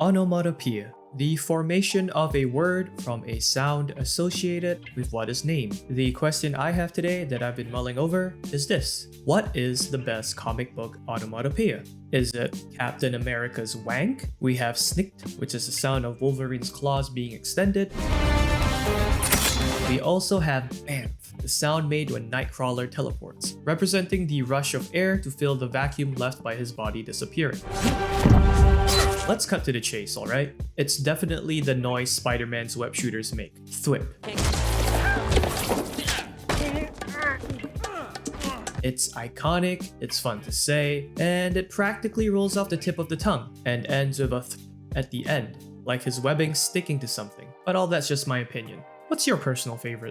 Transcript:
Onomatopoeia. The formation of a word from a sound associated with what is named. The question I have today that I've been mulling over is this. What is the best comic book onomatopoeia? Is it Captain America's wank? We have snicked, which is the sound of Wolverine's claws being extended. We also have bamf, the sound made when Nightcrawler teleports, representing the rush of air to fill the vacuum left by his body disappearing. Let's cut to the chase, alright? It's definitely the noise Spider-Man's web shooters make. Thwip. It's iconic, it's fun to say, and it practically rolls off the tip of the tongue and ends with a th at the end, like his webbing sticking to something. But all that's just my opinion. What's your personal favorite?